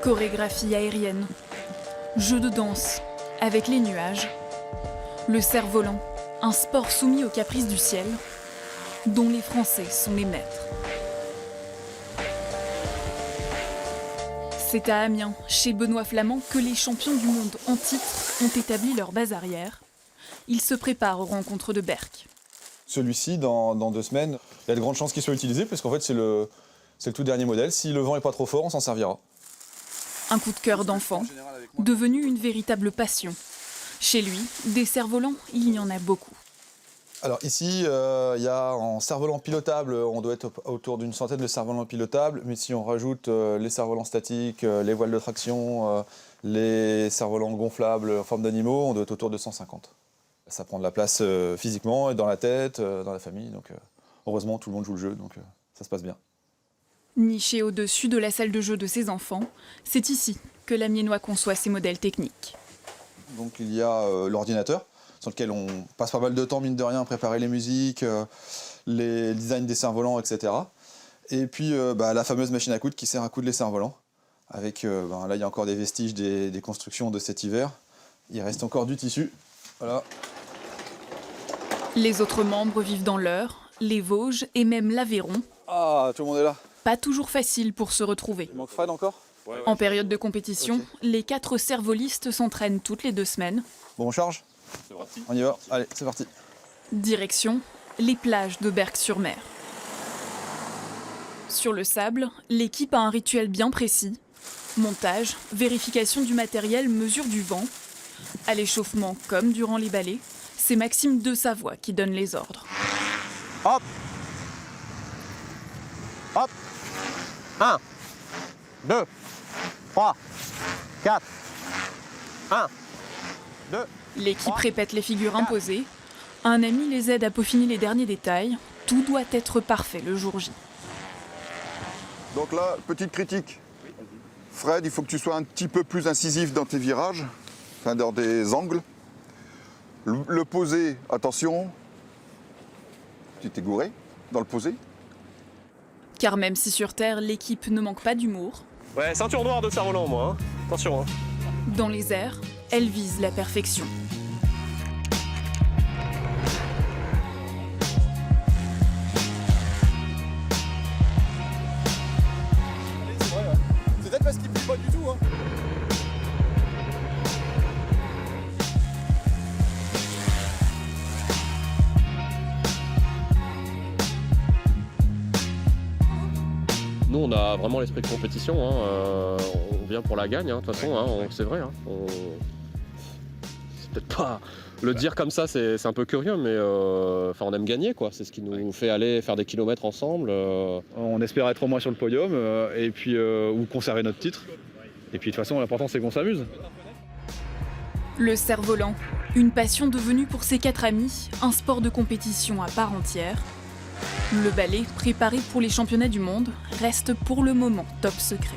Chorégraphie aérienne, jeu de danse avec les nuages, le cerf-volant, un sport soumis aux caprices du ciel, dont les Français sont les maîtres. C'est à Amiens, chez Benoît Flamand, que les champions du monde en titre ont établi leur base arrière. Ils se préparent aux rencontres de Berck. Celui-ci, dans 2 semaines, il y a de grandes chances qu'il soit utilisé, parce qu'en fait, c'est le tout dernier modèle. Si le vent n'est pas trop fort, on s'en servira. Un coup de cœur d'enfant, devenu une véritable passion. Chez lui, des cerfs-volants, il y en a beaucoup. Alors ici, il y a en cerf-volant pilotable, on doit être autour d'une centaine de cerfs-volants pilotables, mais si on rajoute les cerfs-volants statiques, les voiles de traction, les cerfs-volants gonflables en forme d'animaux, on doit être autour de 150. Ça prend de la place physiquement, et dans la tête, dans la famille, donc heureusement tout le monde joue le jeu, donc ça se passe bien. Niché au-dessus de la salle de jeu de ses enfants, c'est ici que l'Amiénois conçoit ses modèles techniques. Donc il y a l'ordinateur, sur lequel on passe pas mal de temps, mine de rien, à préparer les musiques, les designs des cerfs-volants, etc. Et puis la fameuse machine à coudre qui sert à coudre les cerfs-volants. Avec, là, il y a encore des vestiges des constructions de cet hiver. Il reste encore du tissu. Voilà. Les autres membres vivent dans l'Eure, les Vosges et même l'Aveyron. Ah, tout le monde est là. Pas toujours facile pour se retrouver. Il manque Fred encore ? En période de compétition, Ok. les 4 cerf-volistes s'entraînent toutes les 2 semaines. Bon, on charge ? C'est parti. On y va. Allez, c'est parti. Direction, les plages de Berck-sur-Mer. Sur le sable, l'équipe a un rituel bien précis. Montage, vérification du matériel, mesure du vent. À l'échauffement comme durant les ballets, c'est Maxime de Savoie qui donne les ordres. Hop. Hop. 1, 2, 3, 4. 1, 2. L'équipe répète les figures imposées. Un ami les aide à peaufiner les derniers détails. Tout doit être parfait le jour J. Donc là, petite critique. Fred, il faut que tu sois un petit peu plus incisif dans tes virages, enfin dans des angles. Le posé, attention, tu t'es gouré dans le posé. Car même si sur Terre, l'équipe ne manque pas d'humour, Ouais, ceinture noire de cerf-volant, moi. Hein. Attention. Hein. dans les airs, elle vise la perfection. C'est peut-être parce qu'il plie pas du tout. Nous, on a vraiment l'esprit de compétition. Hein. On vient pour la gagne, hein, de toute façon. Hein, c'est vrai. Hein. C'est peut-être pas... Le dire comme ça, c'est un peu curieux, mais on aime gagner, quoi. C'est ce qui nous fait aller faire des kilomètres ensemble. On espère être au moins sur le podium et puis ou conserver notre titre. Et puis de toute façon, l'important c'est qu'on s'amuse. Le cerf-volant, une passion devenue pour ses 4 amis, un sport de compétition à part entière. Le ballet, préparé pour les championnats du monde, reste pour le moment top secret.